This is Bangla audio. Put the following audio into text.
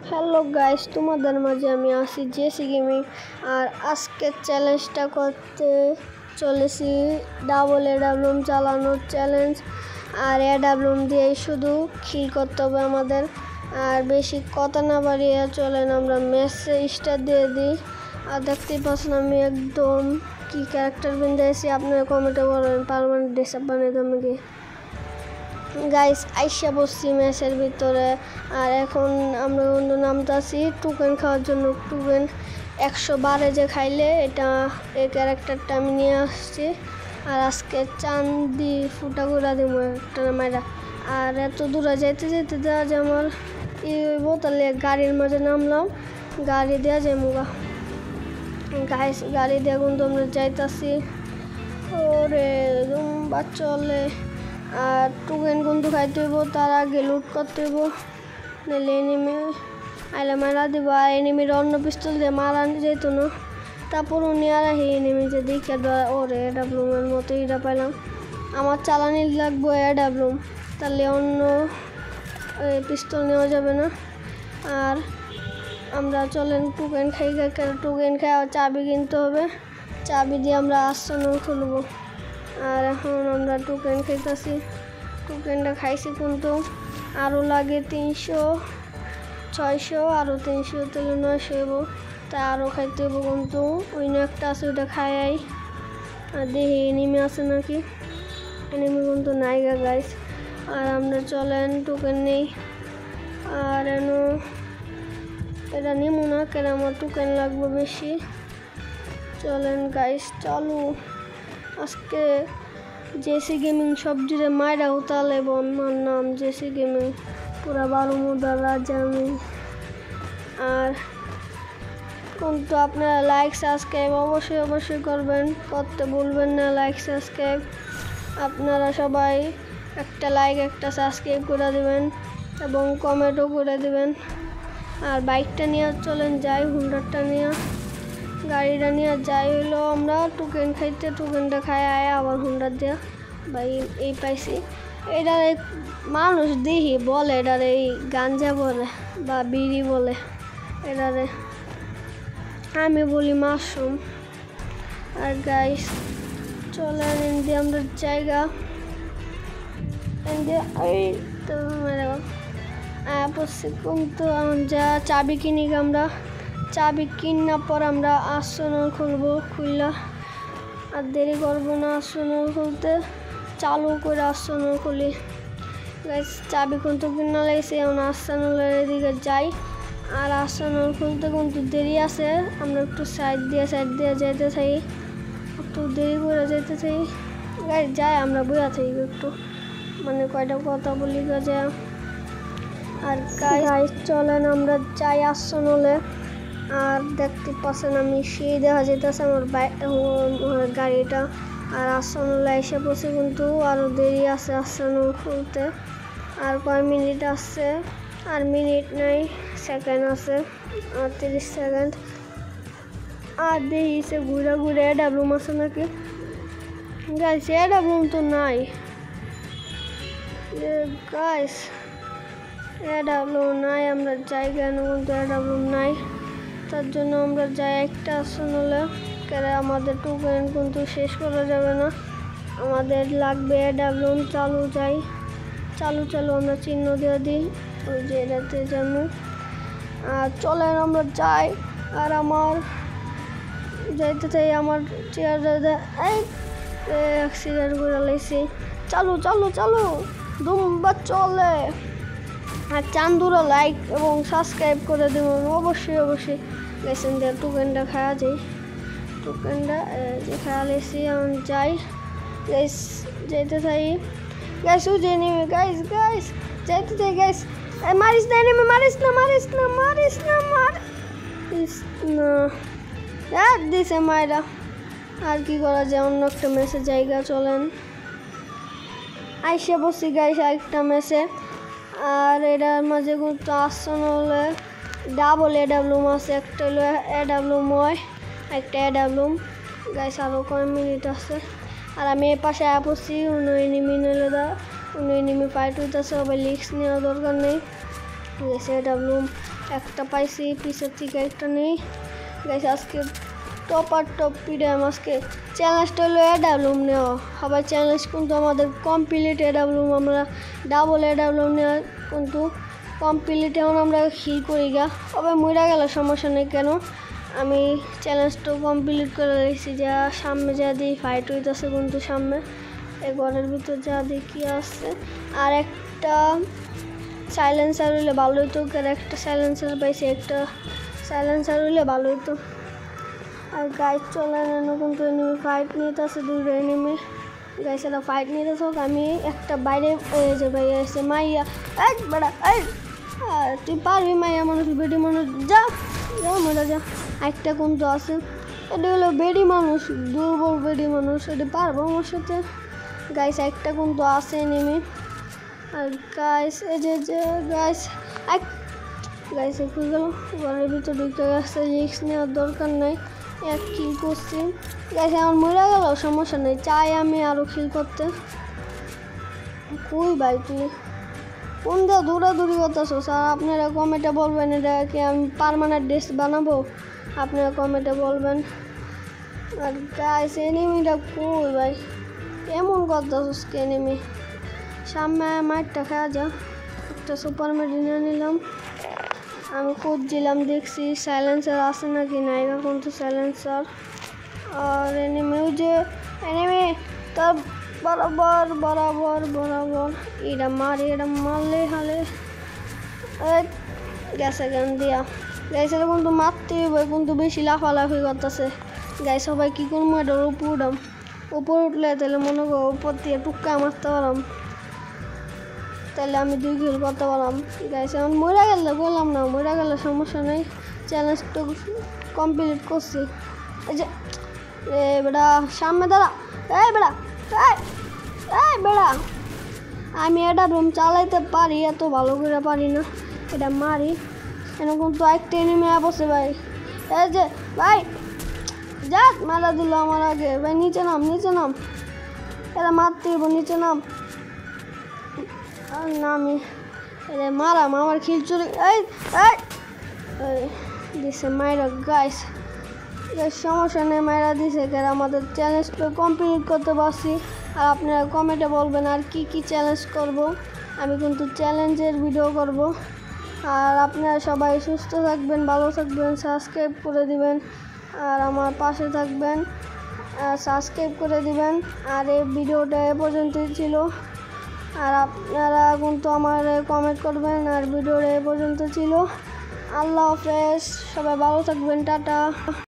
হ্যালো গাইস, তোমাদের মাঝে আমি আসি জেসি গেমিং। আর আজকের চ্যালেঞ্জটা করতে চলেছি ডাবল এডাব্লুম চালানোর চ্যালেঞ্জ। আর এডাব্লুম দিয়েই শুধু খিল করতে হবে আমাদের। আর বেশি কথা না বাড়িয়ে চলেন আমরা ম্যাচে স্টার্ট দিয়ে দিই। আর দেখতেই পাচ্ছেন আমি একদম কি ক্যারেক্টার বিন্দাইছি, আপনারা কমেন্টে বলবেন পারমানেন্ট ড্রেসআপ বানিয়ে দেবেন কি গাইস। আইসা বসছি ম্যাচের ভিতরে। আর এখন আমরা অন্য নামতাছি টোকেন খাওয়ার জন্য। টোকেন 112 যে খাইলে এটা এই ক্যারেক্টারটা আমি নিয়ে আসছি। আর আজকে চান্দি ফুটা করে দিব একটা মাইরা। আর এত দূরে যাইতে যাইতে দেওয়া যে আমার ই হইব, তাহলে গাড়ির মাঝে নামলাম, গাড়ি দেওয়া যাবো গাইস। গাড়ি দিয়ে কিন্তু আমরা যাইতাছি। ওরে দুম্বা চলে। আর টোকেন কিন্তু খাইতে হইব, তার আগে লুট করতে হইব, নাহলে এনিমি আইলে মারা দিব। আর এনিমির অন্য পিস্তল দিয়ে মারা যেত না। তারপর উনি আর এনিমি যে দেখে ওরে এডাব্লুমের মতো এটা পাইলাম। আমার চালানি লাগবো এডাব্লুম, তাহলে অন্য পিস্তল নেওয়া যাবে না। আর আমরা চলেন টোকেন খাই। টোকেন খাই চাবি কিনতে হবে, চাবি দিয়ে আমরা আর্সেনাল খুলবো। আর এখন আমরা টোকেন খাইতেছি। টোকেনটা খাইছি কিন্তু আরও লাগে 300 600 আরও 300 তাহলে 900 হইব। তা আরও খাইতে হইব কিন্তু ওই একটা আছে ওইটা খাই। আর দেখি এনিমি আছে নাকি, এনিমি কিন্তু নাই গা গাইস। আর আমরা চলেন টোকেন নেই। আর এটা নিমু না কেন, আমার টোকেন লাগবে বেশি। চলেন গাইস চালু। আজকে জেসি গেমিং সবজিরে মায়েরা উতালে আমার নাম জেসি গেমিং, পুরা 12 মুদার রাজা আমি। আর কিন্তু আপনারা লাইক সাবস্ক্রাইব অবশ্যই করবেন, করতে ভুলবেন না। লাইক সাবস্ক্রাইব আপনারা সবাই একটা লাইক একটা সাবস্ক্রাইব করে দেবেন এবং কমেন্টও করে দেবেন। আর বাইকটা নিয়ে চলেন যাই, হুন্ডারটা নিয়ে গাড়িটা নিয়ে যাই হইলো আমরা টোকেন খাইতে। টোকেনটা খাই আবার হুন্ডার দেওয়া ভাই এই পাইছি। এটার মানুষ দেখি বলে এটার এই গাঞ্জা বলে বা বিড়ি বলে, এটারে আমি বলি মাশরুম। আর গাইস চলেন ইন্ডিয়া আমরা জায়গা ইন্ডিয়া এই তো কিন্তু যা চাবি কিনি আমরা। চাবি কিনার পর আমরা আর্সেনাল খুলবো। খুললা আর দেরি করবো না, আর্সেনাল খুলতে চালু করে আর্সেনাল খুলি গাইস। চাবি কিন্তু কিনা লাগছে, এখন আর্সেনালের এদিকে যাই। আর আর্সেনাল খুলতে কিন্তু দেরি আছে, আমরা একটু সাইড দিয়ে যাইতে থাকি, একটু দেরি করে যাইতে থাকি গাইস। যাই আমরা বইয়া থাকি একটু, মানে কয়টা কথা বলি যায়। আর গাইস চলেন আমরা যাই আর্সেনালে। আর দেখতে পাচ্ছেন আমি সেই দেখা যেতেছে আমার গাড়িটা। আর আর্সেনালে এসে পড়ছে কিন্তু আরও দেরি আছে আর্সেনাল খুলতে। আর কয় মিনিট আছে, আর মিনিট নাই, সেকেন্ড আছে আর 30 সেকেন্ড। আর দেখিছে ঘুরে এডাব্লুম আছে নাকি গাইস। এডাব্লুম তো নাই গাইস, এডাব্লুম নাই। আমরা জায়গা কিন্তু এডাব্লুম নাই, তার জন্য আমরা যাই একটা আর্সেনালে। কেন আমাদের টোকেন কিন্তু শেষ করা যাবে না, আমাদের লাগবে এডাব্লুম। চালু যাই, চালু আমরা চিহ্ন দিয়ে দিই ওই যে এটাতে যাবো। আর চলেন আমরা যাই। আর আমার যাইতে চাই আমার চেয়ারটা অ্যাক্সিডেন্ট করে লাইছি। চালু দুম্বা চলে। আর চান্দুরা লাইক এবং সাবস্ক্রাইব করে দেবেন অবশ্যই গেছেন দিয়ে টোকেনটা খাওয়া যায়। টোকেনটা যে খাওয়া লেছি এখন যাই গাইস, যাইতে থাই গাইস। ও যে নেমে গাইস যাইতে থাই গাইস। মারিস না নেমে, মারিস না দিছে মায়েরা। আর কি করা যায়, অন্য একটা ম্যাচে জায়গা। চলেন আইসে বসি গাইস একটা ম্যাচে। আর এটার মাঝে কিন্তু আর্সেনালে ডাবল এডাব্লুম আছে, একটা হলো এডাব্লুম হয়, একটা এডাব্লুম গাইস। আরও কয় মিনিট আছে। আর আমি এর পাশে পড়ছি, অন্য এনিমি নিলে অন্য এনিমি ফাইট হইতেছে, সবাই লিক্স নেওয়া দরকার নেই। গেছে এডাব্লুম একটা পাইছি, পিছের থেকে একটা নেই। গাইস আজকে টপার টপ পিডিএম আজকে চ্যালেঞ্জটা হলো এডাব্লুম নেওয়া। সবাই চ্যালেঞ্জ কিন্তু আমাদের কমপ্লিট এডাব্লুম, আমরা ডাবল এডাব্লুম নেওয়া কিন্তু কমপ্লিট। এখন আমরা হিল করি গা, সবাই মরে গেল সমস্যা নেই। কেন আমি চ্যালেঞ্জটা কমপ্লিট করে রেখেছি। যা সামনে যা দিই ফাইট হইতেছে কিন্তু সামনে এই ঘরের ভিতর যা দিই কি আসছে। আর একটা সাইলেন্সার হইলে ভালো হইতো, একটা সাইলেন্সার পাইছি, একটা সাইলেন্সার হইলে ভালো হইতো। আর গাইড চলে না কিন্তু এনিমি ফাইট নিতেছে, দুটো এনিমি গাইস এরা ফাইট নিতেছে। আমি একটা বাইরে যে ভাই এসে মাইয়া এক বেড়া এই তুই পারবি মাইয়া মানুষ বেডি মানুষ যা যা মজা যা। একটা কিন্তু আছে, এটা হলো বেডি মানুষ, দুর্বল বেডি মানুষ, এটা পারবো আমার সাথে। গাইস একটা কিন্তু আছে এনিমি। আর গাইস এই যে গাইস এক গাইস একটু গেল ঘরের ভিতর ঢুকতে গেছে, রিস্ক নেওয়ার দরকার নাই। এক কিল করছি গাইস, আমার মরে গেল সমস্যা নেই, চাই আমি আরও কিল করতে। কই ভাই তুই কোন দিয়ে দৌড়াদৌড়ি করতেছো? স্যার আপনারা কমেন্টে বলবেন এটা কি আমি পার্মানেন্ট ড্রেস বানাবো, আপনারা কমেন্টে বলবেন। আর গাইস এনিমিটা কই ভাই, কেমন করতেছোস এনিমি? সামনে মাঠটা খাওয়া যা, একটা সুপার মেডিনা নিলাম। আমি খুঁজছিলাম, দেখছি সাইলেন্সার আছে নাকি না, এটা কিন্তু সাইলেন্সার। আর এনিমি যে এনিমি তার বরাবর বরাবর বরাবর এটা মারলে হালে গেছে গান দিয়া। গাইছে কিন্তু মারতে হবে, কিন্তু বেশি লাফালাফি করতেছে। গাই সবাই কী করবো, এটার উপর উঠলে তাহলে মনে করো উপর দিয়ে টুক্কা মারতে পারলাম, তাহলে আমি 2 কিল করতে পারলাম। গাইছে এখন মরে গেলে বললাম না, মরে গেলে সমস্যা নেই, চ্যালেঞ্জটা কমপ্লিট করছি। এই যে বেড়া সামনে দাঁড়া, এই বেড়া এই বেড়া আমি এটা রুম চালাইতে পারি, এত ভালো করে পারি না, এটা মারি। এরকম তো একটা এনিমি বসে ভাই, এই যে ভাই যাক মারা দিল আমার আগে। ভাই নিচে নাম এরা মারতে হইব, নিচে নাম। আর নামি এরা মারাম, আমার খিল চুরি এই দিছে মাইরা। গাইস সমস্যা নেই, মাইরা দিছে, কারণ আমাদের চ্যালেঞ্জটা কমপ্লিট করতে পারছি। আর আপনারা কমেন্টে বলবেন আর কি চ্যালেঞ্জ করব, আমি কিন্তু চ্যালেঞ্জের ভিডিও করব। আর আপনারা সবাই সুস্থ থাকবেন, ভালো থাকবেন, সাবস্ক্রাইব করে দিবেন আর আমার পাশে থাকবেন, সাবস্ক্রাইব করে দিবেন। আর এই ভিডিওটা এ পর্যন্তই ছিল, আর আপনারা কিন্তু আমার কমেন্ট করবেন। আর ভিডিওটা এ পর্যন্ত ছিল। আল্লাহ হাফেজ, সবাই ভালো থাকবেন, টাটা।